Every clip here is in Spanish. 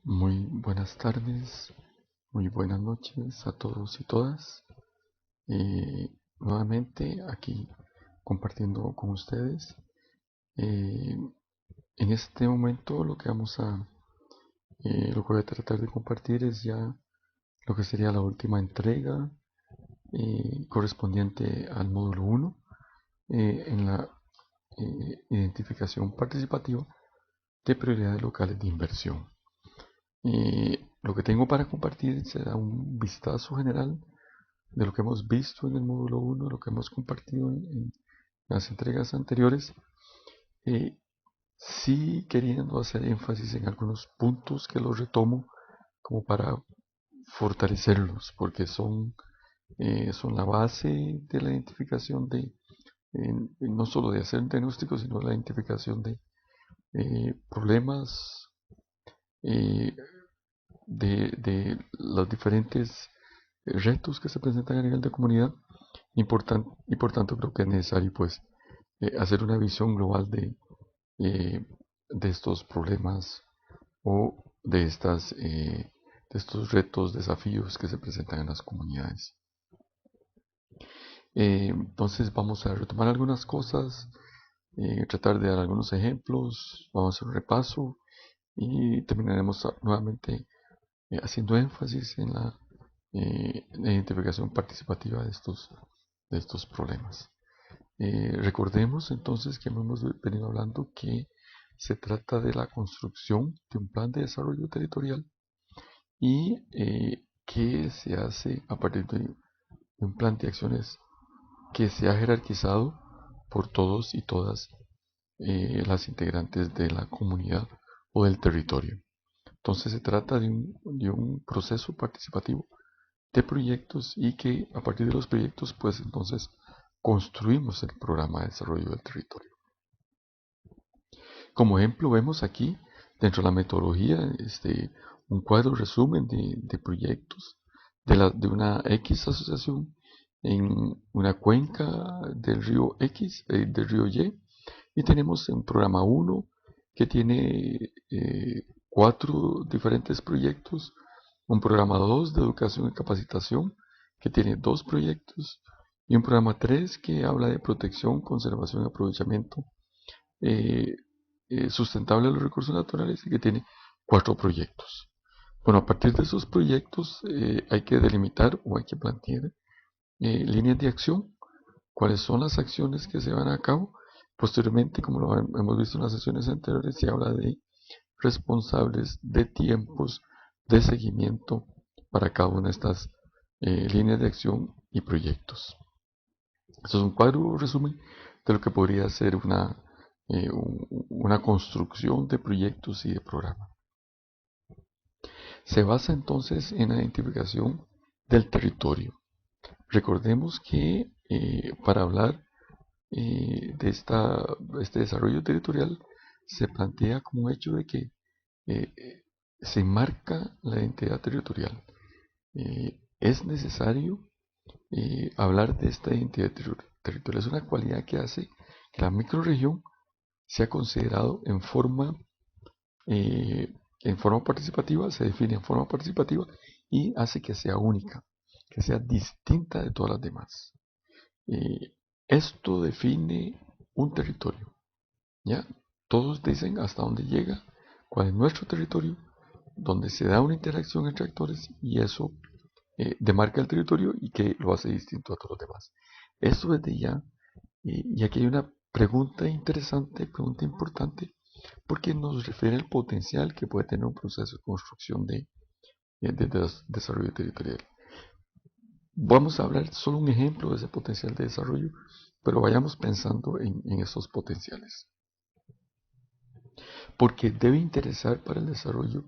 Muy buenas tardes, muy buenas noches a todos y todas. Nuevamente aquí compartiendo con ustedes. Eh, en este momento lo que voy a tratar de compartir es ya lo que sería la última entrega correspondiente al módulo 1 en la identificación participativa de prioridades locales de inversión. Lo que tengo para compartir será un vistazo general de lo que hemos visto en el módulo 1, lo que hemos compartido en las entregas anteriores, eh, sí queriendo hacer énfasis en algunos puntos que los retomo como para fortalecerlos, porque son la base de la identificación no solo de hacer diagnósticos, sino la identificación de problemas, eh, de los diferentes retos que se presentan a nivel de comunidad y por tanto creo que es necesario pues hacer una visión global eh, de estos problemas o de estos retos, desafíos que se presentan en las comunidades. Entonces vamos a retomar algunas cosas, tratar de dar algunos ejemplos, vamos a hacer un repaso y terminaremos nuevamente haciendo énfasis en la identificación participativa de estos problemas. Recordemos entonces que hemos venido hablando que se trata de la construcción de un plan de desarrollo territorial y que se hace a partir de un plan de acciones que se ha jerarquizado por todos y todas las integrantes de la comunidad o del territorio. Entonces se trata de un proceso participativo de proyectos y que a partir de los proyectos pues entonces construimos el programa de desarrollo del territorio. Como ejemplo vemos aquí dentro de la metodología un cuadro resumen de proyectos de una X asociación en una cuenca del río X, del río y tenemos un programa 1 que tiene 4 diferentes proyectos, un programa 2 de educación y capacitación que tiene 2 proyectos y un programa 3 que habla de protección, conservación y aprovechamiento eh, sustentable de los recursos naturales y que tiene 4 proyectos. Bueno, a partir de esos proyectos hay que delimitar o hay que plantear líneas de acción, cuáles son las acciones que se van a cabo. Posteriormente, como lo hemos visto en las sesiones anteriores, se habla de responsables de tiempos de seguimiento para cada una de estas líneas de acción y proyectos. Esto es un cuadro resumen de lo que podría ser una construcción de proyectos y de programas. Se basa entonces en la identificación del territorio. Recordemos que para hablar este desarrollo territorial se plantea como un hecho de que eh, se marca la identidad territorial. Es necesario hablar de esta identidad territorial. Es una cualidad que hace que la microrregión sea considerado eh, en forma participativa, se define en forma participativa y hace que sea única, que sea distinta de todas las demás. Eh, Esto define un territorio, ¿ya? Todos dicen hasta dónde llega, cuál es nuestro territorio, donde se da una interacción entre actores y eso demarca el territorio y que lo hace distinto a todos los demás. Esto desde ya, y aquí hay una pregunta interesante, pregunta importante, porque nos refiere al potencial que puede tener un proceso de construcción de desarrollo territorial. Vamos a hablar solo un ejemplo de ese potencial de desarrollo, pero vayamos pensando en esos potenciales. Porque debe interesar para el desarrollo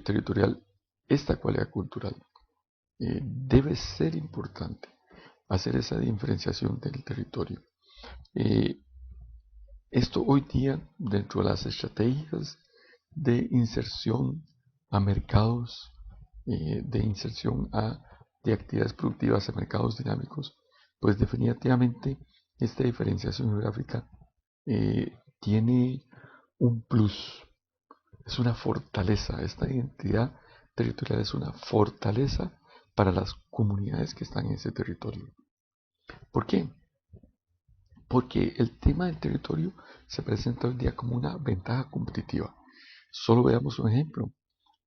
territorial esta cualidad cultural. Debe ser importante hacer esa diferenciación del territorio. Eh, Esto hoy día, dentro de las estrategias de inserción a mercados, de inserción de actividades productivas a mercados dinámicos, pues definitivamente esta diferenciación geográfica tiene un plus. es una fortaleza. Esta identidad territorial es una fortaleza para las comunidades que están en ese territorio. ¿Por qué? Porque el tema del territorio se presenta hoy día como una ventaja competitiva. Solo veamos un ejemplo,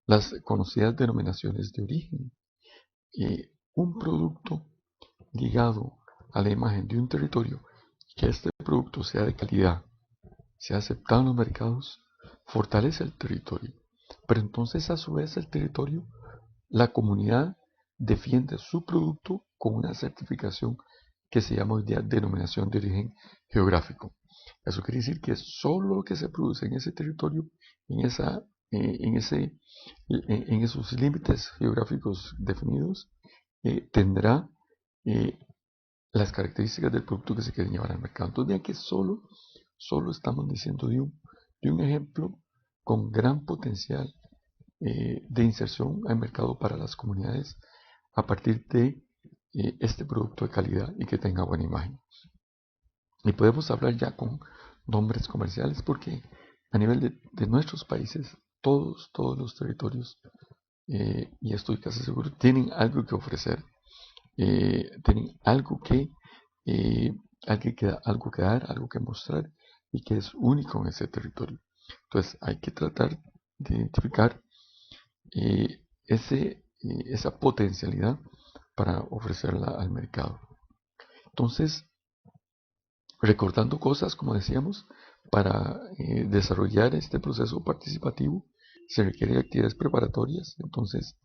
las conocidas denominaciones de origen. Un producto ligado a la imagen de un territorio, que este producto sea de calidad, sea aceptado en los mercados, fortalece el territorio. Pero entonces a su vez el territorio, la comunidad defiende su producto con una certificación que se llama hoy día denominación de origen geográfico. Eso quiere decir que solo lo que se produce en ese territorio, en, esa, en, ese, en esos límites geográficos definidos, tendrá eh, las características del producto que se quiere llevar al mercado. Entonces vean que solo estamos diciendo de un ejemplo con gran potencial de inserción al mercado para las comunidades a partir de este producto de calidad y que tenga buena imagen. Y podemos hablar ya con nombres comerciales porque a nivel de nuestros países, todos los territorios, y estoy casi seguro, tienen algo que ofrecer, tienen eh, algo que dar, algo que mostrar y que es único en ese territorio. Entonces hay que tratar de identificar esa potencialidad para ofrecerla al mercado. Entonces, recordando cosas, como decíamos, para desarrollar este proceso participativo se requieren actividades preparatorias. Entonces,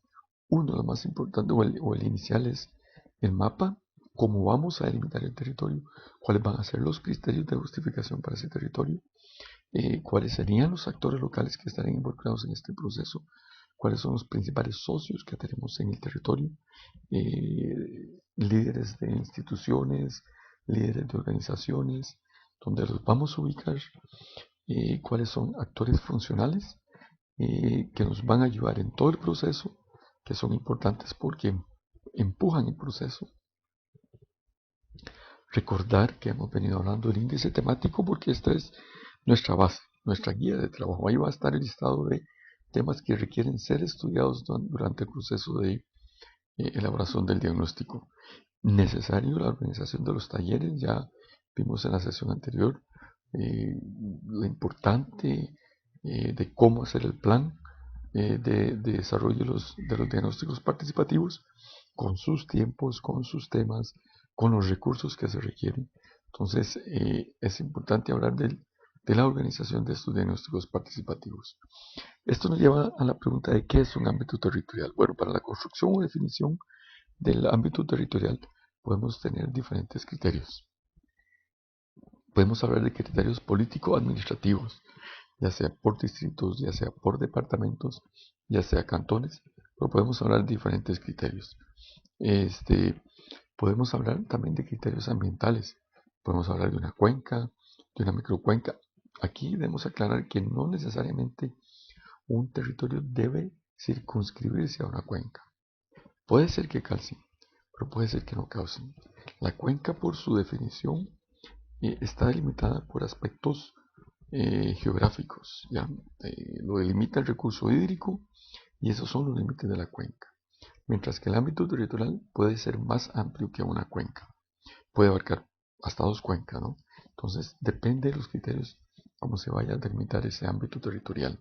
uno de los más importantes o el inicial es el mapa, cómo vamos a delimitar el territorio, cuáles van a ser los criterios de justificación para ese territorio, cuáles serían los actores locales que estarían involucrados en este proceso, cuáles son los principales socios que tenemos en el territorio, líderes de instituciones, líderes de organizaciones, donde los vamos a ubicar, cuáles son actores funcionales que nos van a ayudar en todo el proceso, que son importantes porque empujan el proceso. Recordar que hemos venido hablando del índice temático porque esta es nuestra base, nuestra guía de trabajo. Ahí va a estar el listado de temas que requieren ser estudiados durante el proceso de elaboración del diagnóstico. Necesario la organización de los talleres, ya vimos en la sesión anterior lo importante de cómo hacer el plan de desarrollo de los diagnósticos participativos con sus tiempos, con sus temas, con los recursos que se requieren. Entonces es importante hablar de la organización de estos diagnósticos participativos. Esto nos lleva a la pregunta de qué es un ámbito territorial. Bueno, para la construcción o definición del ámbito territorial podemos tener diferentes criterios. Podemos hablar de criterios político-administrativos, ya sea por distritos, ya sea por departamentos, ya sea cantones, pero podemos hablar de diferentes criterios. Podemos hablar también de criterios ambientales. Podemos hablar de una cuenca, de una microcuenca. Aquí debemos aclarar que no necesariamente un territorio debe circunscribirse a una cuenca. Puede ser que calcen, pero puede ser que no causen. La cuenca, por su definición, está delimitada por aspectos geográficos. ¿Ya? Lo delimita el recurso hídrico y esos son los límites de la cuenca. Mientras que el ámbito territorial puede ser más amplio que una cuenca. Puede abarcar hasta dos cuencas, ¿no? Entonces, depende de los criterios cómo se vaya a delimitar ese ámbito territorial.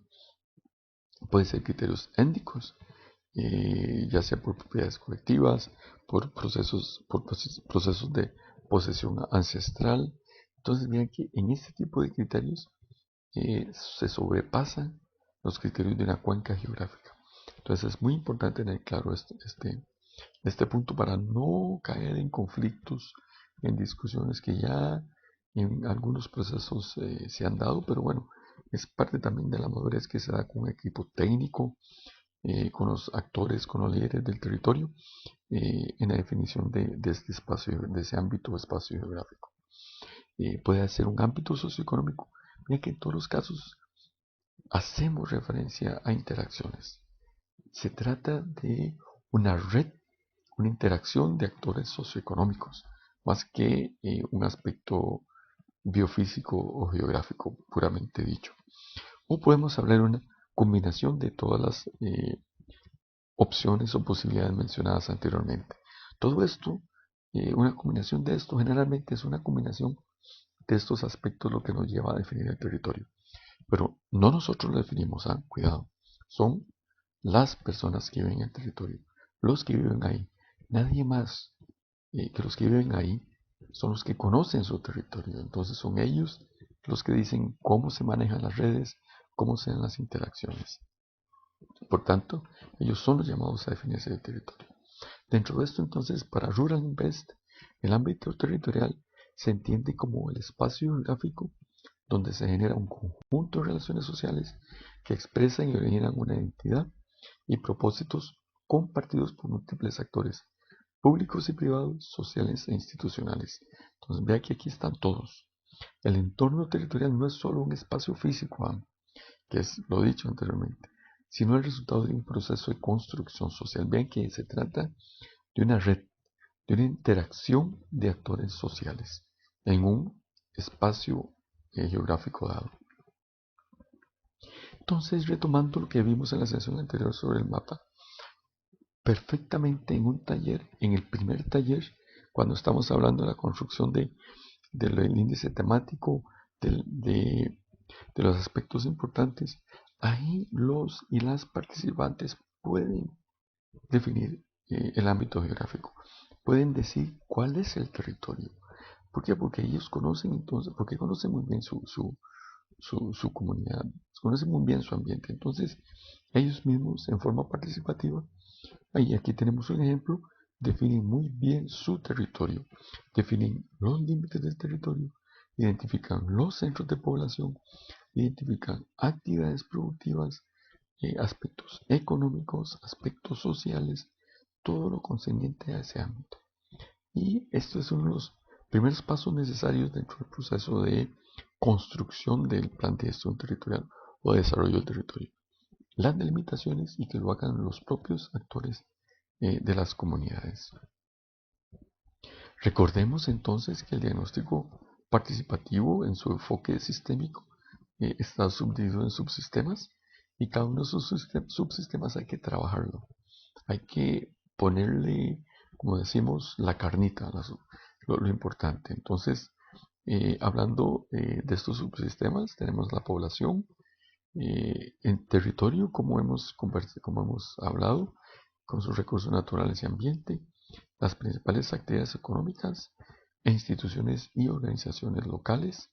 Puede ser criterios étnicos, ya sea por propiedades colectivas, por procesos de posesión ancestral. Entonces, vean que en este tipo de criterios se sobrepasan los criterios de una cuenca geográfica. Entonces, es muy importante tener claro este punto para no caer en conflictos, en discusiones que ya en algunos procesos se han dado, pero bueno, es parte también de la madurez que se da con un equipo técnico, con los actores, con los líderes del territorio, en la definición de este espacio, de ese ámbito o espacio geográfico. Puede ser un ámbito socioeconómico, ya que en todos los casos hacemos referencia a interacciones. Se trata de una red, una interacción de actores socioeconómicos, más que un aspecto biofísico o geográfico puramente dicho. O podemos hablar combinación de todas las opciones o posibilidades mencionadas anteriormente. Todo esto, una combinación de esto, generalmente es una combinación de estos aspectos lo que nos lleva a definir el territorio. Pero no nosotros lo definimos, cuidado. Son las personas que viven en el territorio, los que viven ahí. Nadie más que los que viven ahí son los que conocen su territorio. Entonces son ellos los que dicen cómo se manejan las redes, cómo se dan las interacciones. Por tanto, ellos son los llamados a definir ese territorio. Dentro de esto, entonces, para Rural Invest, el ámbito territorial se entiende como el espacio geográfico donde se genera un conjunto de relaciones sociales que expresan y originan una identidad y propósitos compartidos por múltiples actores, públicos y privados, sociales e institucionales. Entonces, vea que aquí están todos. El entorno territorial no es solo un espacio físico, que es lo dicho anteriormente, sino el resultado de un proceso de construcción social. Vean que se trata de una red, de una interacción de actores sociales en un espacio geográfico dado. Entonces, retomando lo que vimos en la sesión anterior sobre el mapa, perfectamente en un taller, en el primer taller, cuando estamos hablando de la construcción del índice temático, de los aspectos importantes, ahí los y las participantes pueden definir el ámbito geográfico, pueden decir cuál es el territorio. ¿Por qué? Porque ellos conocen entonces, porque conocen muy bien su comunidad, conocen muy bien su ambiente. Entonces, ellos mismos en forma participativa, ahí aquí tenemos un ejemplo, definen muy bien su territorio, definen los límites del territorio, identifican los centros de población, identifican actividades productivas, aspectos económicos, aspectos sociales, todo lo concerniente a ese ámbito. Y estos son los primeros pasos necesarios dentro del proceso de construcción del plan de gestión territorial o de desarrollo del territorio. Las delimitaciones y que lo hagan los propios actores de las comunidades. Recordemos entonces que el diagnóstico participativo en su enfoque sistémico está subdividido en subsistemas y cada uno de esos subsistemas hay que trabajarlo. Hay que ponerle, como decimos, la carnita, lo importante. Entonces, hablando de estos subsistemas, tenemos la población, el territorio, como hemos hablado, con sus recursos naturales y ambiente, las principales actividades económicas e instituciones y organizaciones locales,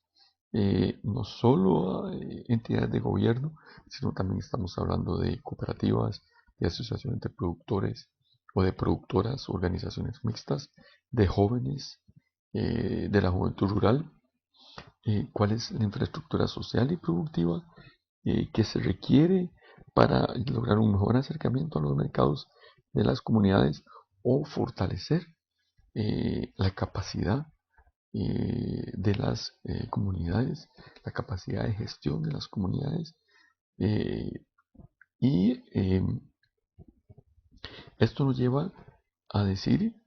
no solo entidades de gobierno, sino también estamos hablando de cooperativas, de asociaciones de productores o de productoras, organizaciones mixtas, de jóvenes, de la juventud rural, cuál es la infraestructura social y productiva que se requiere para lograr un mejor acercamiento a los mercados de las comunidades o fortalecer la capacidad de las comunidades, la capacidad de gestión de las comunidades eh, y esto nos lleva a decir,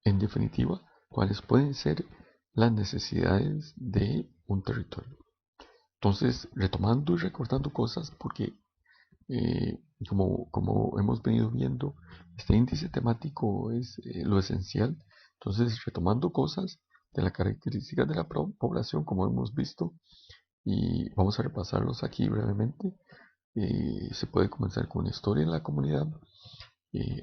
en definitiva, cuáles pueden ser las necesidades de un territorio. Entonces, retomando y recordando cosas, porque como hemos venido viendo, este índice temático es lo esencial. Entonces, retomando cosas de las características de la población, como hemos visto, y vamos a repasarlos aquí brevemente. Se puede comenzar con una historia en la comunidad.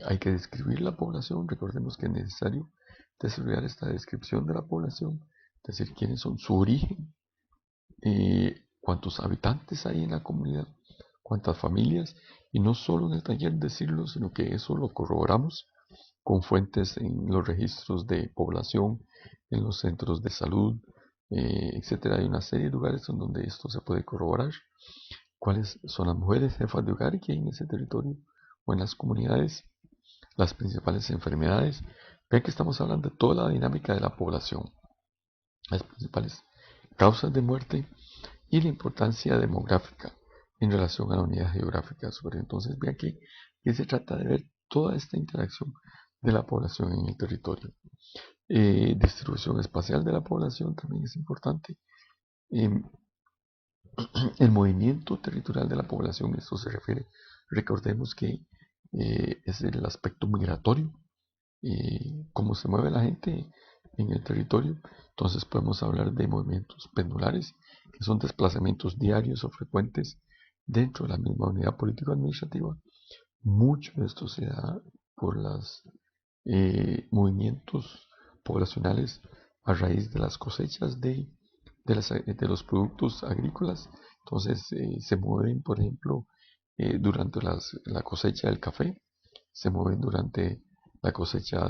Hay que describir la población. Recordemos que es necesario desarrollar esta descripción de la población, es decir, quiénes son, su origen, cuántos habitantes hay en la comunidad, cuántas familias, y no solo en el taller decirlo, sino que eso lo corroboramos con fuentes en los registros de población, en los centros de salud, etcétera. Hay una serie de lugares en donde esto se puede corroborar. ¿Cuáles son las mujeres jefas de hogar que hay en ese territorio o en las comunidades? Las principales enfermedades. Vean que estamos hablando de toda la dinámica de la población, las principales causas de muerte y la importancia demográfica en relación a la unidad geográfica. Entonces vean que se trata de ver toda esta interacción de la población en el territorio. Distribución espacial de la población también es importante. El movimiento territorial de la población, esto se refiere, recordemos que es el aspecto migratorio, cómo se mueve la gente en el territorio. Entonces podemos hablar de movimientos pendulares, que son desplazamientos diarios o frecuentes dentro de la misma unidad político-administrativa. Mucho de esto se da por los movimientos poblacionales a raíz de las cosechas de los productos agrícolas. Entonces se mueven, por ejemplo, durante la cosecha del café, se mueven durante la cosecha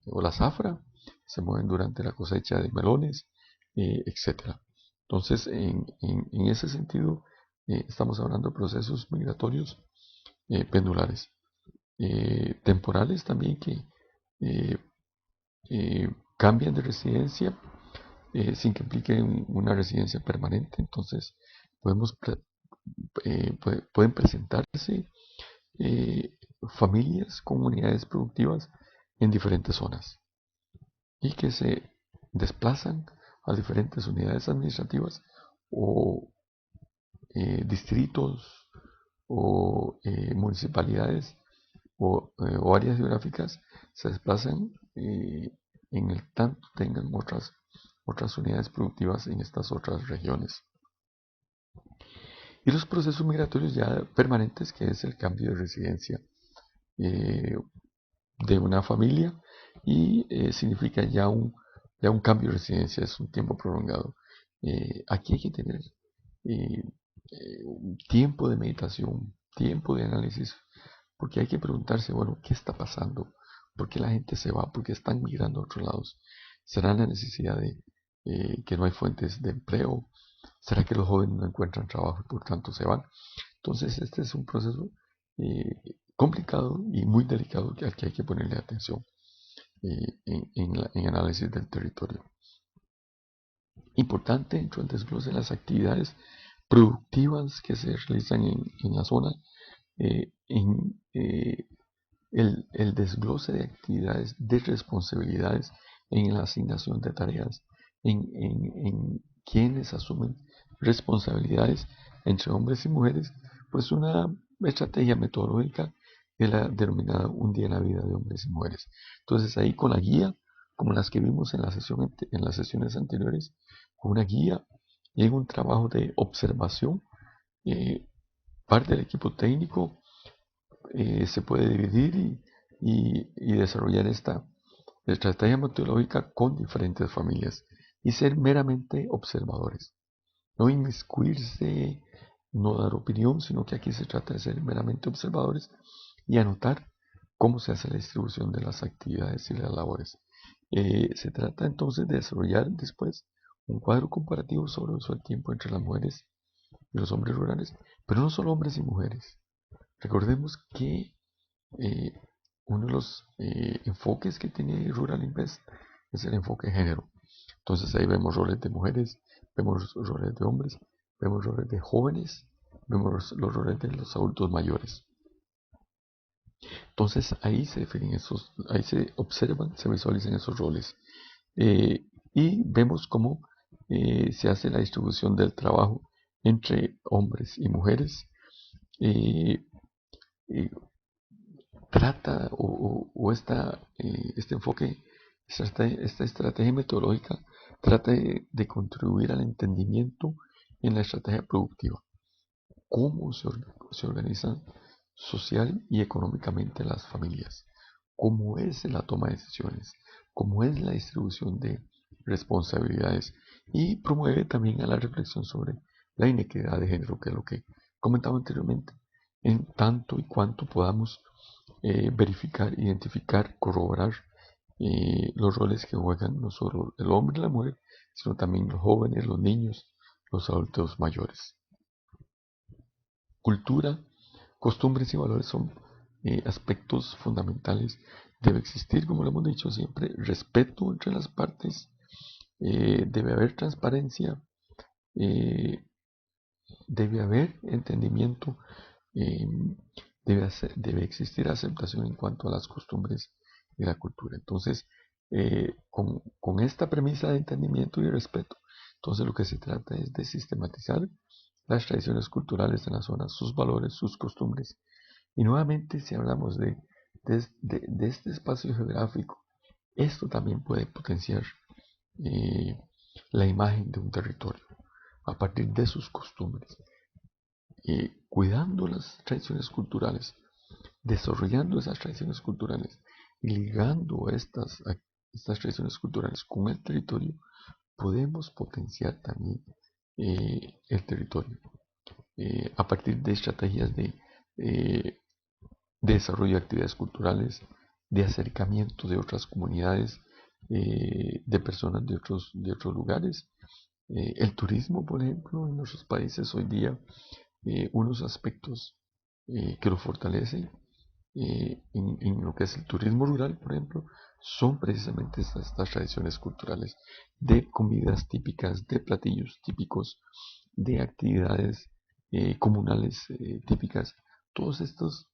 o la zafra, se mueven durante la cosecha de melones, etc. Entonces, en ese sentido, estamos hablando de procesos migratorios pendulares, temporales también que eh, cambian de residencia sin que implique una residencia permanente. Entonces, podemos pueden presentarse eh, familias, comunidades productivas en diferentes zonas y que se desplazan a diferentes unidades administrativas o distritos o municipalidades o áreas geográficas, se desplazan en el tanto tengan otras unidades productivas en estas otras regiones. Y los procesos migratorios ya permanentes, que es el cambio de residencia eh, de una familia y significa ya un cambio de residencia, es un tiempo prolongado. Aquí hay que tener eh, un tiempo de meditación, tiempo de análisis, porque hay que preguntarse, bueno, ¿qué está pasando? ¿Por qué la gente se va? ¿Por qué están migrando a otros lados? ¿Será la necesidad de que no hay fuentes de empleo? ¿Será que los jóvenes no encuentran trabajo y por tanto se van? Entonces, este es un proceso complicado y muy delicado al que hay que ponerle atención en análisis del territorio. Importante dentro del desglose de las actividades productivas que se realizan en la zona, en el desglose de actividades, de responsabilidades, en la asignación de tareas, en quienes asumen responsabilidades entre hombres y mujeres, pues una estrategia metodológica de la denominada Un día en la vida de hombres y mujeres. Entonces ahí con la guía, como las que vimos en las sesiones anteriores, con una guía y en un trabajo de observación, eh, parte del equipo técnico se puede dividir y desarrollar esta estrategia metodológica con diferentes familias y ser meramente observadores. No inmiscuirse, no dar opinión, sino que aquí se trata de ser meramente observadores y anotar cómo se hace la distribución de las actividades y las labores. Se trata entonces de desarrollar después un cuadro comparativo sobre el uso del tiempo entre las mujeres y los hombres rurales, pero no solo hombres y mujeres. Recordemos que eh, uno de los enfoques que tiene Rural Invest es el enfoque de género. Entonces ahí vemos roles de mujeres, vemos roles de hombres, vemos roles de jóvenes, vemos los roles de los adultos mayores. Entonces ahí se definen ahí se observan, se visualizan esos roles. Y vemos cómo se hace la distribución del trabajo entre hombres y mujeres. Eh, eh, trata este enfoque, esta estrategia metodológica trata de contribuir al entendimiento en la estrategia productiva, cómo se organizan social y económicamente las familias, cómo es la toma de decisiones, cómo es la distribución de responsabilidades y promueve también a la reflexión sobre la inequidad de género, que es lo que comentaba anteriormente, en tanto y cuanto podamos verificar, identificar, corroborar los roles que juegan no solo el hombre y la mujer, sino también los jóvenes, los niños, los adultos mayores. Cultura, costumbres y valores son aspectos fundamentales. Debe existir, como lo hemos dicho siempre, respeto entre las partes, debe haber transparencia, eh, debe haber entendimiento, eh, debe existir aceptación en cuanto a las costumbres y la cultura. Entonces, con esta premisa de entendimiento y respeto, entonces lo que se trata es de sistematizar las tradiciones culturales de la zona, sus valores, sus costumbres. Y nuevamente, si hablamos de este espacio geográfico, esto también puede potenciar eh, la imagen de un territorio a partir de sus costumbres, cuidando las tradiciones culturales, desarrollando esas tradiciones culturales y ligando estas tradiciones culturales con el territorio, podemos potenciar también el territorio a partir de estrategias eh, de desarrollo de actividades culturales, de acercamiento de otras comunidades, de personas de otros lugares. El turismo, por ejemplo, en nuestros países hoy día, unos aspectos que lo fortalecen en lo que es el turismo rural, por ejemplo, son precisamente estas tradiciones culturales de comidas típicas, de platillos típicos, de actividades comunales típicas. Todos estos,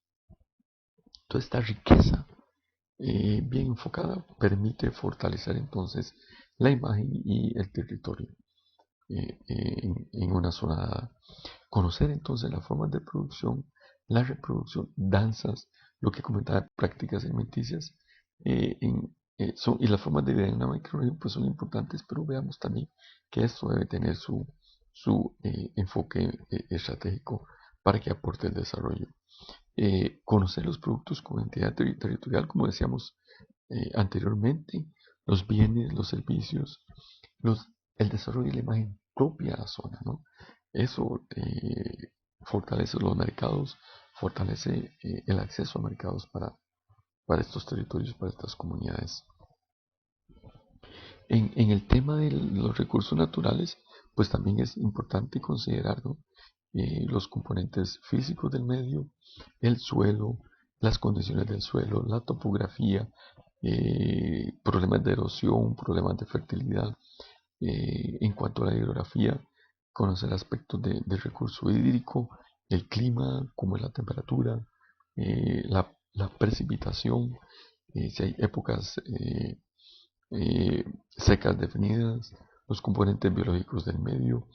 toda esta riqueza bien enfocada permite fortalecer entonces la imagen y el territorio en una zona dada. Conocer entonces las formas de producción, la reproducción, danzas, lo que comentaba, prácticas alimenticias, y las formas de vida en una microregión pues son importantes, pero veamos también que esto debe tener su enfoque estratégico para que aporte el desarrollo. Conocer los productos con entidad territorial, como decíamos anteriormente, los bienes, los servicios, los, el desarrollo de la imagen propia de la zona, ¿no? Eso fortalece los mercados, fortalece el acceso a mercados para estos territorios, para estas comunidades. En el tema de los recursos naturales, pues también es importante considerar, ¿no? Los componentes físicos del medio, el suelo, las condiciones del suelo, la topografía, problemas de erosión, problemas de fertilidad. En cuanto a la hidrografía, conocer aspectos del recurso hídrico, el clima, como es la temperatura, la precipitación, si hay épocas eh, secas definidas, los componentes biológicos del medio,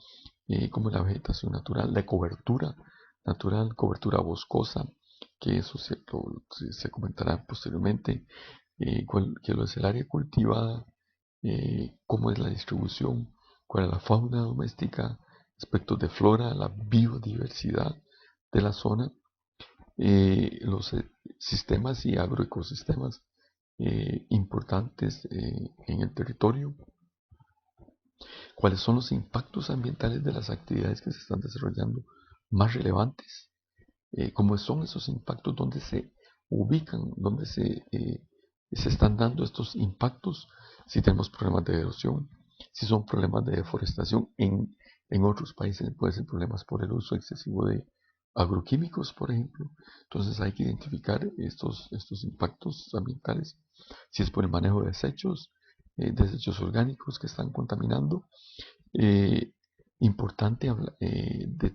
como la vegetación natural, la cobertura natural, cobertura boscosa, que eso se comentará posteriormente, que es el área cultivada, cómo es la distribución, cuál es la fauna doméstica, aspectos de flora, la biodiversidad de la zona, los sistemas y agroecosistemas importantes en el territorio, cuáles son los impactos ambientales de las actividades que se están desarrollando más relevantes, cómo son esos impactos, dónde se ubican, dónde se están dando estos impactos, si tenemos problemas de erosión, si son problemas de deforestación. En otros países pueden ser problemas por el uso excesivo de agroquímicos, por ejemplo. Entonces hay que identificar estos impactos ambientales, si es por el manejo de desechos orgánicos que están contaminando. Eh, Importante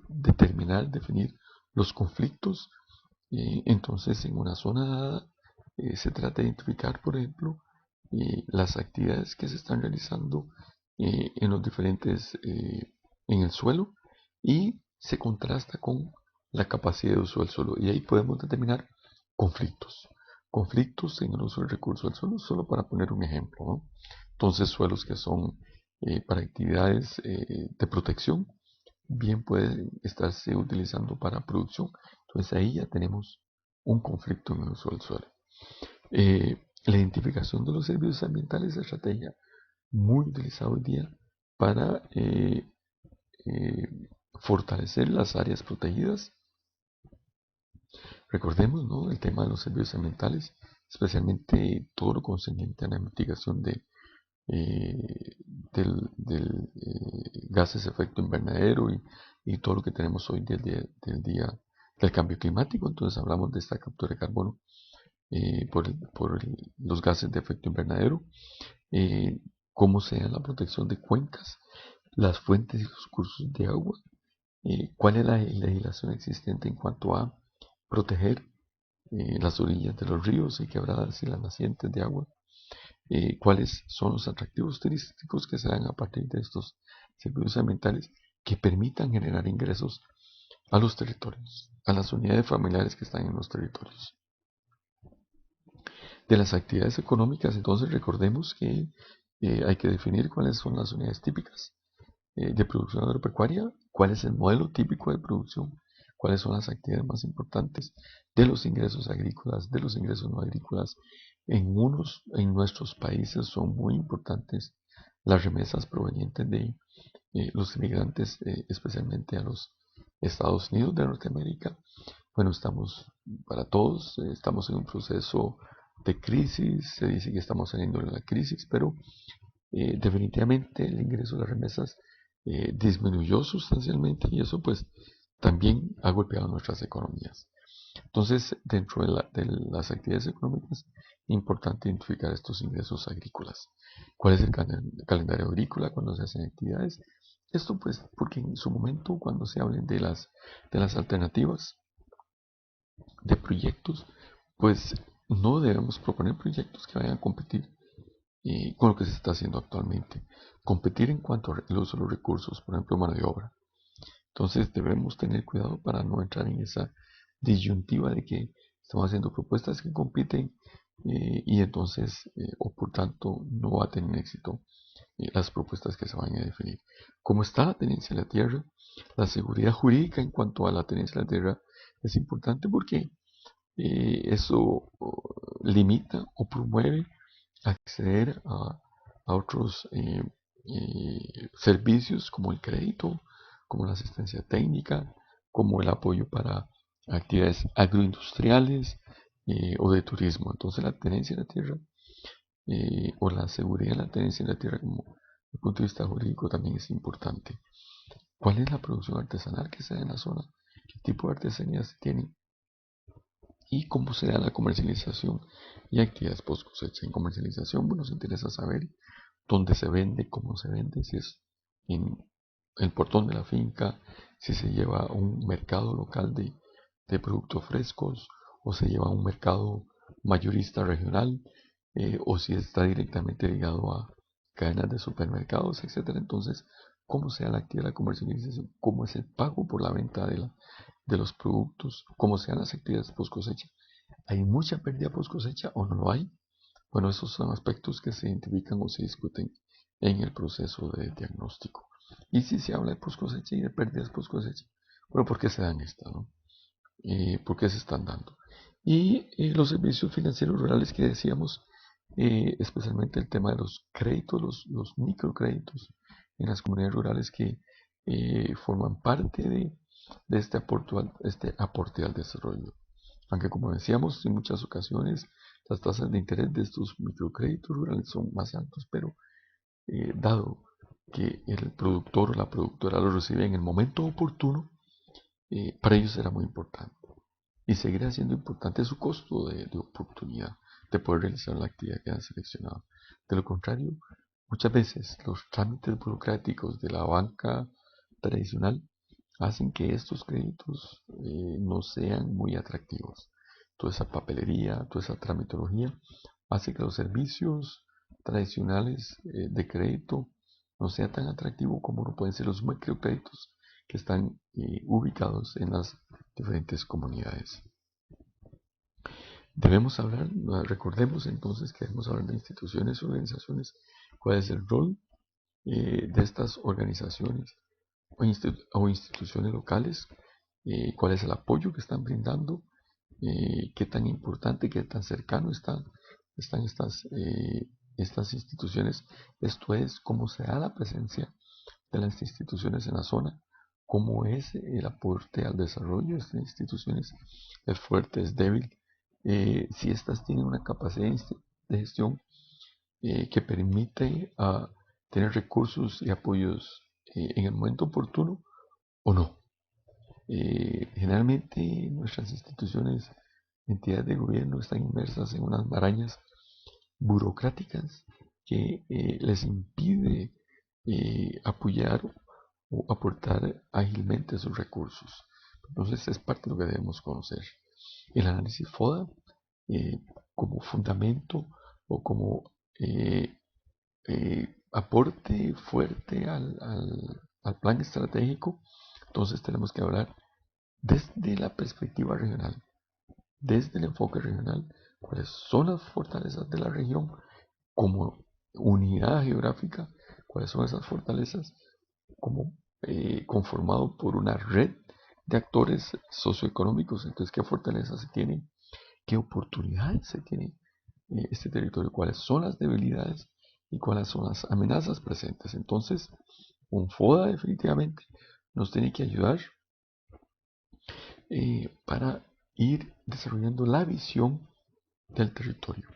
determinar, definir los conflictos. Entonces, en una zona dada, se trata de identificar, por ejemplo, las actividades que se están realizando en los diferentes, en el suelo, y se contrasta con la capacidad de uso del suelo. Y ahí podemos determinar conflictos. Conflictos en el uso del recurso del suelo, solo para poner un ejemplo, ¿no? Entonces, suelos que son para actividades de protección, bien pueden estarse utilizando para producción. Entonces ahí ya tenemos un conflicto en el uso del suelo. La identificación de los servicios ambientales es una estrategia muy utilizada hoy día para eh, fortalecer las áreas protegidas. Recordemos, ¿no?, el tema de los servicios ambientales, especialmente todo lo concerniente a la mitigación eh, del gases de efecto invernadero y todo lo que tenemos hoy del cambio climático. Entonces hablamos de esta captura de carbono por los gases de efecto invernadero, eh, cómo sea la protección de cuencas, las fuentes y los cursos de agua, cuál es la legislación existente en cuanto a proteger las orillas de los ríos y quebradas y las nacientes de agua, cuáles son los atractivos turísticos que se dan a partir de estos servicios ambientales, que permitan generar ingresos a los territorios, a las unidades familiares que están en los territorios. De las actividades económicas, entonces recordemos que hay que definir cuáles son las unidades típicas de producción agropecuaria, cuál es el modelo típico de producción, cuáles son las actividades más importantes de los ingresos agrícolas, de los ingresos no agrícolas. En nuestros países son muy importantes las remesas provenientes de los inmigrantes, especialmente a los Estados Unidos de Norteamérica. Bueno, estamos para todos, estamos en un proceso de crisis, se dice que estamos saliendo de la crisis, pero definitivamente el ingreso de las remesas disminuyó sustancialmente y eso pues también ha golpeado nuestras economías. Entonces, dentro de las actividades económicas, es importante identificar estos ingresos agrícolas. ¿Cuál es el calendario agrícola cuando se hacen actividades? Esto pues porque en su momento cuando se hablen de las alternativas de proyectos, pues no debemos proponer proyectos que vayan a competir con lo que se está haciendo actualmente. Competir en cuanto al uso de los recursos, por ejemplo, mano de obra. Entonces debemos tener cuidado para no entrar en esa disyuntiva de que estamos haciendo propuestas que compiten y entonces, o por tanto, no va a tener éxito las propuestas que se vayan a definir. Como está la tenencia de la tierra, la seguridad jurídica en cuanto a la tenencia de la tierra es importante porque eso limita o promueve acceder a otros servicios como el crédito, como la asistencia técnica, como el apoyo para actividades agroindustriales o de turismo. Entonces la tenencia de la tierra o la seguridad de la tenencia de la tierra como desde el punto de vista jurídico también es importante. ¿Cuál es la producción artesanal que se da en la zona? ¿Qué tipo de artesanía se tiene? Y cómo se da la comercialización y actividades post cosecha. En comercialización, bueno, nos interesa saber dónde se vende, cómo se vende, si es en el portón de la finca, si se lleva a un mercado local de productos frescos o se lleva a un mercado mayorista regional o si está directamente ligado a cadenas de supermercados, etcétera. Entonces, cómo se da la actividad de la comercialización, cómo es el pago por la venta de los productos, cómo se dan las actividades post cosecha. ¿Hay mucha pérdida post cosecha o no lo hay? Bueno, esos son aspectos que se identifican o se discuten en el proceso de diagnóstico. Y si se habla de post cosecha y de pérdidas post cosecha, bueno, ¿por qué se dan estas, no? ¿Por qué se están dando? Y los servicios financieros rurales que decíamos, especialmente el tema de los créditos, los microcréditos en las comunidades rurales que forman parte de este aporte al desarrollo. Aunque como decíamos, en muchas ocasiones las tasas de interés de estos microcréditos rurales son más altos, pero dado que el productor o la productora lo recibe en el momento oportuno, para ellos será muy importante. Y seguirá siendo importante su costo de oportunidad de poder realizar la actividad que han seleccionado. De lo contrario, muchas veces los trámites burocráticos de la banca tradicional hacen que estos créditos no sean muy atractivos. Toda esa papelería, toda esa tramitología hace que los servicios tradicionales de crédito no sean tan atractivos como lo pueden ser los microcréditos que están ubicados en las diferentes comunidades. Debemos hablar, recordemos entonces que debemos hablar de instituciones y organizaciones, cuál es el rol de estas organizaciones o instituciones locales, cuál es el apoyo que están brindando, qué tan importante, qué tan cercano están estas instituciones. Esto es cómo se da la presencia de las instituciones en la zona, cómo es el aporte al desarrollo de estas instituciones, es fuerte, es débil, si estas tienen una capacidad de gestión que permite tener recursos y apoyos en el momento oportuno o no. Generalmente nuestras instituciones, entidades de gobierno están inmersas en unas marañas burocráticas que les impide apoyar o aportar ágilmente sus recursos. Entonces es parte de lo que debemos conocer. El análisis FODA eh, como fundamento o como aporte fuerte al plan estratégico, entonces tenemos que hablar desde la perspectiva regional, desde el enfoque regional, cuáles son las fortalezas de la región como unidad geográfica, cuáles son esas fortalezas como conformado por una red de actores socioeconómicos. Entonces, ¿qué fortalezas se tienen? ¿Qué oportunidades se tiene este territorio? ¿Cuáles son las debilidades y cuáles son las amenazas presentes? Entonces, un FODA definitivamente nos tiene que ayudar para ir desarrollando la visión del territorio.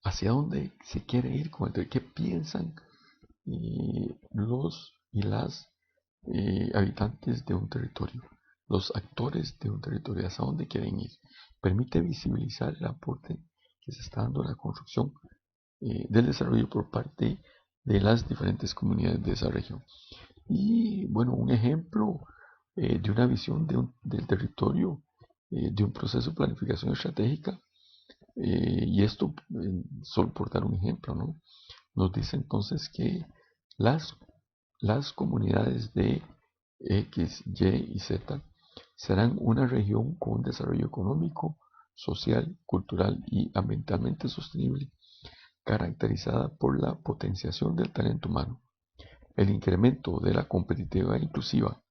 ¿Hacia dónde se quiere ir con el territorio? ¿Qué piensan los y las habitantes de un territorio? Los actores de un territorio, ¿hacia dónde quieren ir? Permite visibilizar el aporte que se está dando en la construcción del desarrollo por parte de las diferentes comunidades de esa región. Y bueno, un ejemplo de una visión del territorio, de un proceso de planificación estratégica, y esto solo por dar un ejemplo, ¿no? Nos dice entonces que las, las comunidades de X, Y y Z serán una región con un desarrollo económico, social, cultural y ambientalmente sostenible, caracterizada por la potenciación del talento humano, el incremento de la competitividad inclusiva,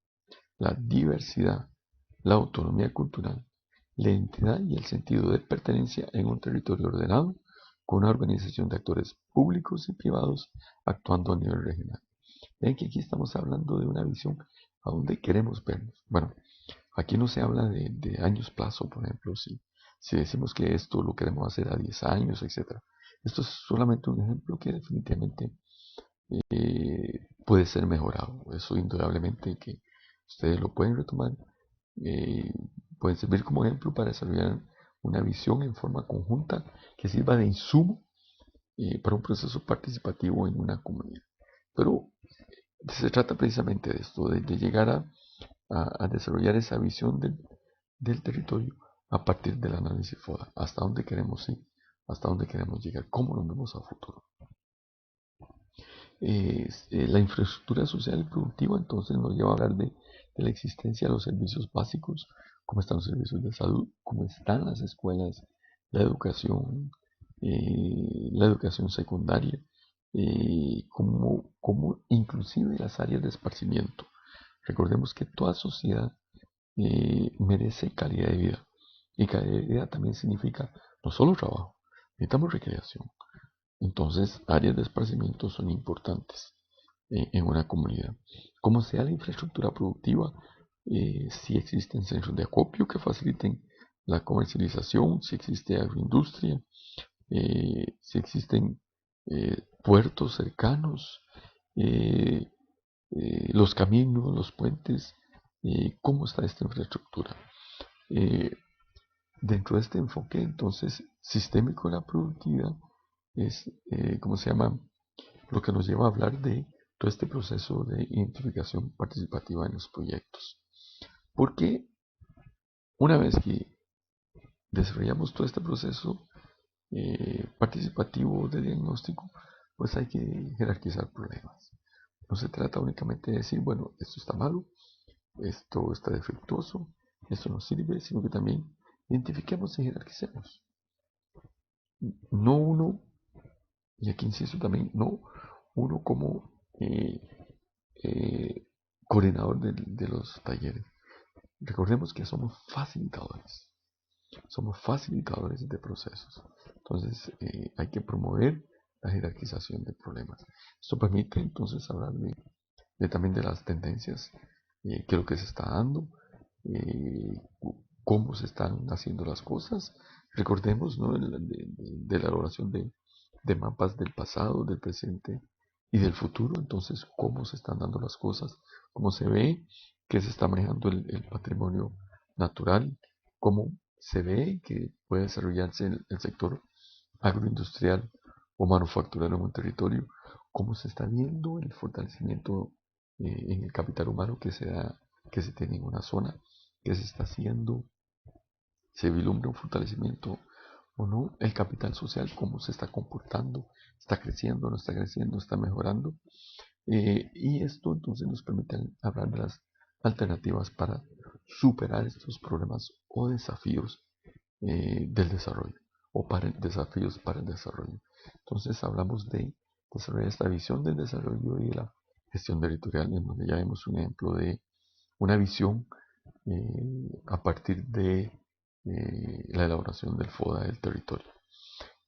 la diversidad, la autonomía cultural, la identidad y el sentido de pertenencia en un territorio ordenado, con una organización de actores públicos y privados actuando a nivel regional. Ven que aquí estamos hablando de una visión a donde queremos vernos. Bueno, aquí no se habla de años plazo, por ejemplo, si decimos que esto lo queremos hacer a 10 años, etc. Esto es solamente un ejemplo que definitivamente puede ser mejorado. Eso indudablemente que ustedes lo pueden retomar, eh, pueden servir como ejemplo para desarrollar una visión en forma conjunta que sirva de insumo para un proceso participativo en una comunidad. Pero se trata precisamente de esto, de llegar a desarrollar esa visión del territorio a partir del análisis FODA. Hasta dónde queremos ir, hasta dónde queremos llegar, cómo nos vemos a futuro. La infraestructura social y productiva entonces nos lleva a hablar de la existencia de los servicios básicos, cómo están los servicios de salud, cómo están las escuelas, la educación, la educación secundaria, como inclusive las áreas de esparcimiento. Recordemos que toda sociedad merece calidad de vida, y calidad de vida también significa no solo trabajo, necesitamos recreación. Entonces, áreas de esparcimiento son importantes en una comunidad. Como sea la infraestructura productiva, si existen centros de acopio que faciliten la comercialización, si existe agroindustria, si existen puertos cercanos, eh, los caminos, los puentes, cómo está esta infraestructura. Eh, Dentro de este enfoque, entonces, sistémico de la productividad, es, ¿cómo se llama? Lo que nos lleva a hablar de todo este proceso de identificación participativa en los proyectos. Porque una vez que desarrollamos todo este proceso participativo de diagnóstico, pues hay que jerarquizar problemas. No se trata únicamente de decir, bueno, esto está malo, esto está defectuoso, esto no sirve, sino que también identifiquemos y jerarquicemos. No uno, y aquí insisto también, no uno como eh, coordinador de los talleres. Recordemos que somos facilitadores de procesos. Entonces hay que promover la jerarquización de problemas. Esto permite entonces hablar también de las tendencias, qué es lo que se está dando, eh, cómo se están haciendo las cosas. Recordemos, ¿no?, de la elaboración de mapas del pasado, del presente y del futuro. Entonces, cómo se están dando las cosas, cómo se ve que se está manejando el patrimonio natural, cómo se ve que puede desarrollarse el sector agroindustrial o manufacturero en un territorio, cómo se está viendo el fortalecimiento en el capital humano que se tiene en una zona, que se está haciendo, se vislumbra un fortalecimiento o no, el capital social, cómo se está comportando, está creciendo, no está creciendo, está mejorando. Y esto entonces nos permite hablar de las alternativas para superar estos problemas o desafíos del desarrollo o para desafíos para el desarrollo. Entonces hablamos de desarrollar esta visión del desarrollo y de la gestión territorial, en donde ya vemos un ejemplo de una visión a partir de la elaboración del FODA del territorio.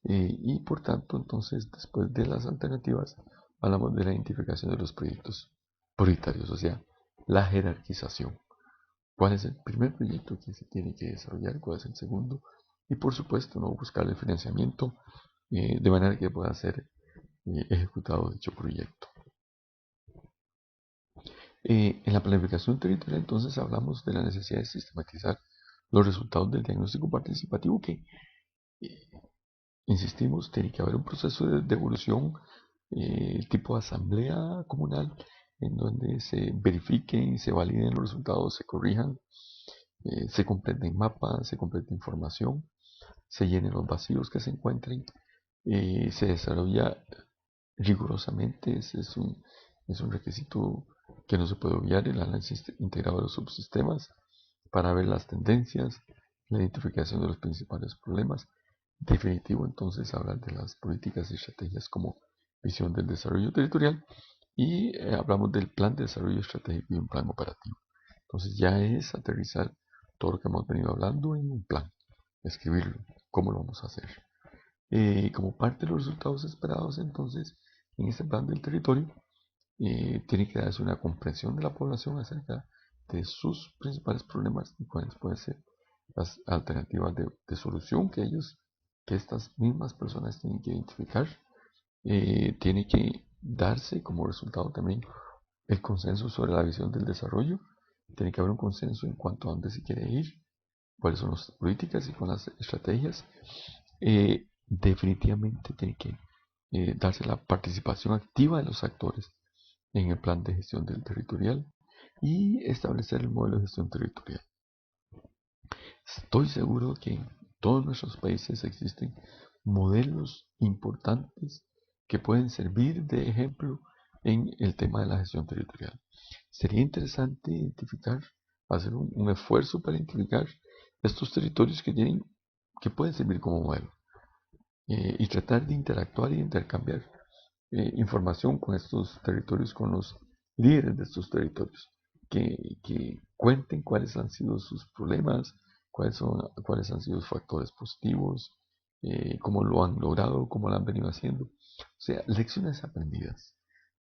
Y por tanto, entonces, después de las alternativas, hablamos de la identificación de los proyectos prioritarios, o sea, la jerarquización. ¿Cuál es el primer proyecto que se tiene que desarrollar? ¿Cuál es el segundo? Y por supuesto, no buscar el financiamiento de manera que pueda ser ejecutado dicho proyecto. En la planificación territorial, entonces, hablamos de la necesidad de sistematizar los resultados del diagnóstico participativo que eh, insistimos, tiene que haber un proceso de devolución tipo asamblea comunal en donde se verifiquen, se validen los resultados, se corrijan, se completen mapas, se complete información, se llenen los vacíos que se encuentren, se desarrolla rigurosamente, es un requisito que no se puede obviar, el análisis integrado de los subsistemas para ver las tendencias, la identificación de los principales problemas. Definitivo entonces hablar de las políticas y estrategias como visión del desarrollo territorial y hablamos del plan de desarrollo estratégico y un plan operativo. Entonces ya es aterrizar todo lo que hemos venido hablando en un plan, escribirlo, cómo lo vamos a hacer. Como parte de los resultados esperados entonces en este plan del territorio, tiene que darse una comprensión de la población acerca de sus principales problemas y cuáles pueden ser las alternativas de solución que estas mismas personas tienen que identificar. Tiene que darse como resultado también el consenso sobre la visión del desarrollo. Tiene que haber un consenso en cuanto a dónde se quiere ir, cuáles son las políticas y con las estrategias. Definitivamente tiene que darse la participación activa de los actores en el plan de gestión del territorial y establecer el modelo de gestión territorial. Estoy seguro que en todos nuestros países existen modelos importantes que pueden servir de ejemplo en el tema de la gestión territorial. Sería interesante identificar, hacer un esfuerzo para identificar estos territorios que pueden servir como modelo y tratar de interactuar y intercambiar información con estos territorios, con los líderes de estos territorios, que cuenten cuáles han sido sus problemas, cuáles han sido los factores positivos, cómo lo han logrado, cómo lo han venido haciendo. O sea, lecciones aprendidas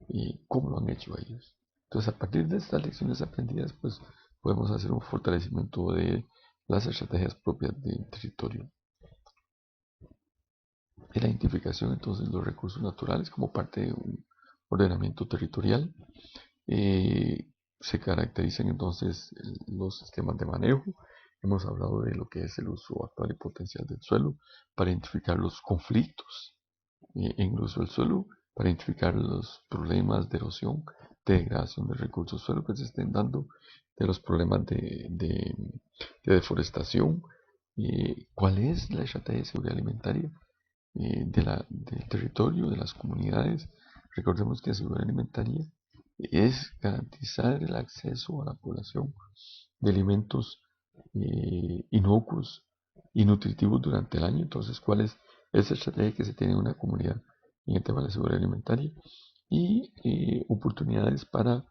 y cómo lo han hecho ellos. Entonces, a partir de estas lecciones aprendidas, pues podemos hacer un fortalecimiento de las estrategias propias del territorio. Y la identificación entonces de los recursos naturales como parte de un ordenamiento territorial. Se caracterizan entonces los sistemas de manejo. Hemos hablado de lo que es el uso actual y potencial del suelo para identificar los conflictos en el uso del suelo, para identificar los problemas de erosión, de degradación de recursos suelo que se estén dando, de los problemas de deforestación, cuál es la estrategia de seguridad alimentaria del territorio, de las comunidades. Recordemos que la seguridad alimentaria es garantizar el acceso a la población de alimentos inocuos y nutritivos durante el año. Entonces, ¿cuál es esa estrategia que se tiene en una comunidad en el tema de la seguridad alimentaria? Y oportunidades para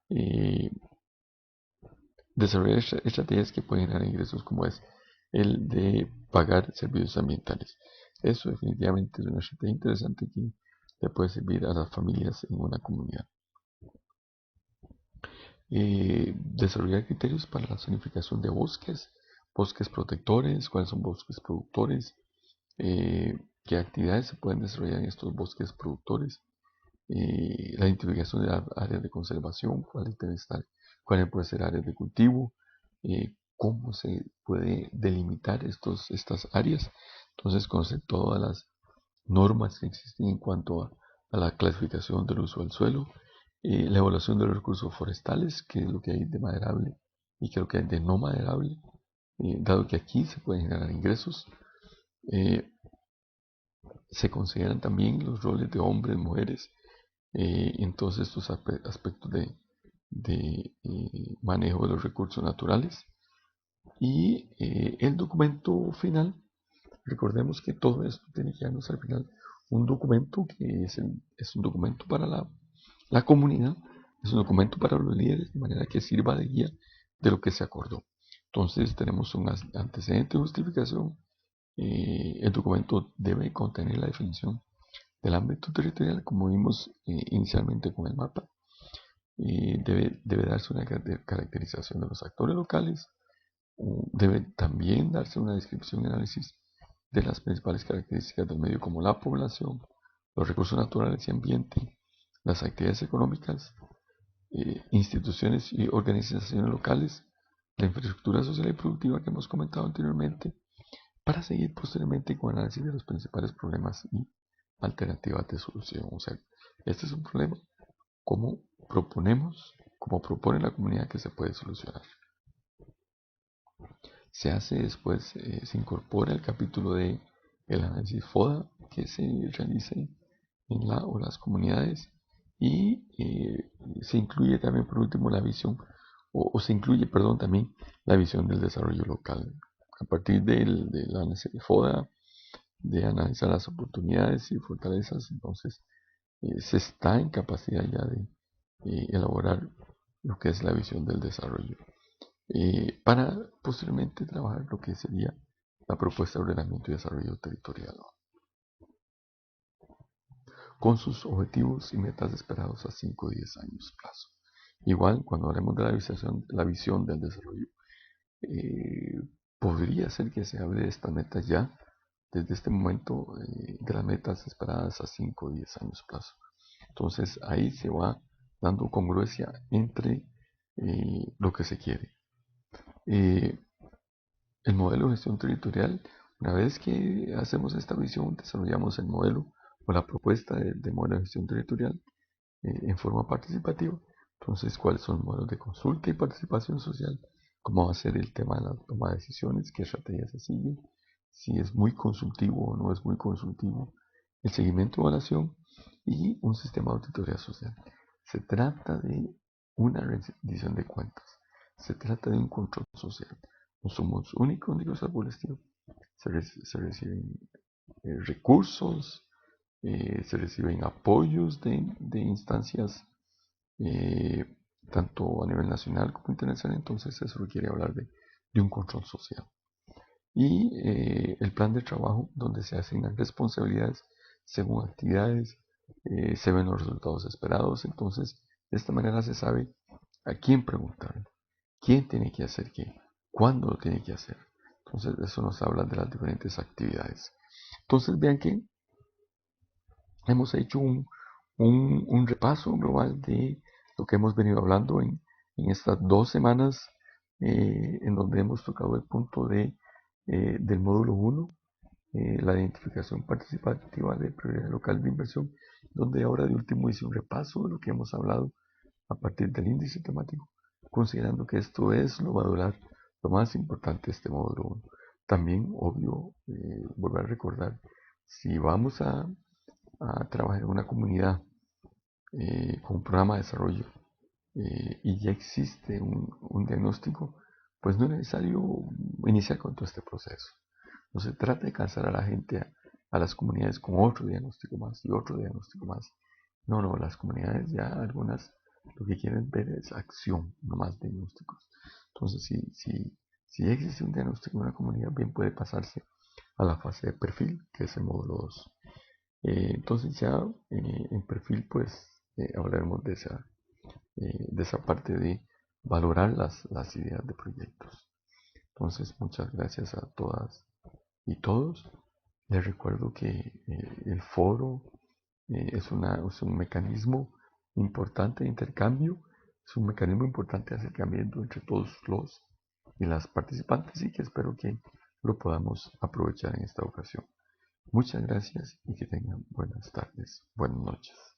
eh, desarrollar estrategias que pueden generar ingresos como es el de pagar servicios ambientales. Eso definitivamente es una estrategia interesante que le puede servir a las familias en una comunidad. Desarrollar criterios para la zonificación de bosques, bosques protectores, cuáles son bosques productores, qué actividades se pueden desarrollar en estos bosques productores, la identificación de áreas de conservación, cuáles deben estar, cuáles pueden ser áreas de cultivo, cómo se puede delimitar estas áreas. Entonces, conocer todas las normas que existen en cuanto a la clasificación del uso del suelo, la evaluación de los recursos forestales, que es lo que hay de maderable y qué es lo que hay de no maderable, dado que aquí se pueden generar ingresos. Eh, Se consideran también los roles de hombres, mujeres, en todos estos aspectos de manejo de los recursos naturales. Y el documento final, recordemos que todo esto tiene que darnos al final un documento que es un documento para la comunidad, es un documento para los líderes, de manera que sirva de guía de lo que se acordó. Entonces tenemos un antecedente de justificación. El documento debe contener la definición del ámbito territorial, como vimos inicialmente con el mapa. Debe darse una caracterización de los actores locales. Debe también darse una descripción y análisis de las principales características del medio, como la población, los recursos naturales y ambiente, las actividades económicas, instituciones y organizaciones locales, la infraestructura social y productiva que hemos comentado anteriormente, para seguir posteriormente con análisis de los principales problemas y alternativas de solución. O sea, este es un problema, ¿cómo proponemos, cómo propone la comunidad que se puede solucionar? Se hace después, se incorpora el capítulo de el análisis FODA que se realice en la o las comunidades, y se incluye también por último la visión, o se incluye, perdón, también la visión del desarrollo local. A partir del análisis de FODA, de analizar las oportunidades y fortalezas, entonces se está en capacidad ya de elaborar lo que es la visión del desarrollo, para posteriormente trabajar lo que sería la propuesta de ordenamiento y desarrollo territorial, con sus objetivos y metas esperados a 5 o 10 años plazo. Igual, cuando hablemos de la visión del desarrollo, eh, podría ser que se hable de estas metas ya desde este momento, de las metas esperadas a 5 o 10 años plazo. Entonces ahí se va dando congruencia entre lo que se quiere. Eh, el modelo de gestión territorial, una vez que hacemos esta visión, desarrollamos el modelo o la propuesta de modelo de gestión territorial en forma participativa. Entonces, ¿cuáles son los modelos de consulta y participación social? ¿Cómo va a ser el tema de la toma de decisiones? ¿Qué estrategias se siguen? Si es muy consultivo o no es muy consultivo. El seguimiento y evaluación, y un sistema de auditoría social. Se trata de una rendición de cuentas. Se trata de un control social. No somos únicos, digo, por el estilo. Se reciben recursos, se reciben apoyos de instancias, eh, tanto a nivel nacional como internacional. Entonces eso requiere hablar de un control social. Y el plan de trabajo, donde se asignan responsabilidades según actividades, se ven los resultados esperados. Entonces, de esta manera se sabe a quién preguntar, quién tiene que hacer qué, cuándo lo tiene que hacer. Entonces, eso nos habla de las diferentes actividades. Entonces, vean que hemos hecho un repaso global de lo que hemos venido hablando en estas 2 semanas, en donde hemos tocado el punto del módulo 1, la identificación participativa de prioridad local de inversión, donde ahora de último hice un repaso de lo que hemos hablado a partir del índice temático, considerando que esto es lo modular, lo más importante de este módulo 1. También, obvio, volver a recordar, si vamos a trabajar en una comunidad con un programa de desarrollo, y ya existe un diagnóstico, pues no es necesario iniciar con todo este proceso. No se trata de cansar a la gente, a las comunidades con otro diagnóstico más y otro diagnóstico más. No, no, las comunidades ya algunas lo que quieren ver es acción, no más diagnósticos. Entonces, si ya existe un diagnóstico en una comunidad, bien puede pasarse a la fase de perfil, que es el módulo 2. Entonces ya en perfil, pues hablaremos de esa parte de valorar las ideas de proyectos. Entonces, muchas gracias a todas y todos. Les recuerdo que el foro es un mecanismo importante de intercambio, es un mecanismo importante de acercamiento entre todos los y las participantes, y que espero que lo podamos aprovechar en esta ocasión. Muchas gracias y que tengan buenas tardes, buenas noches.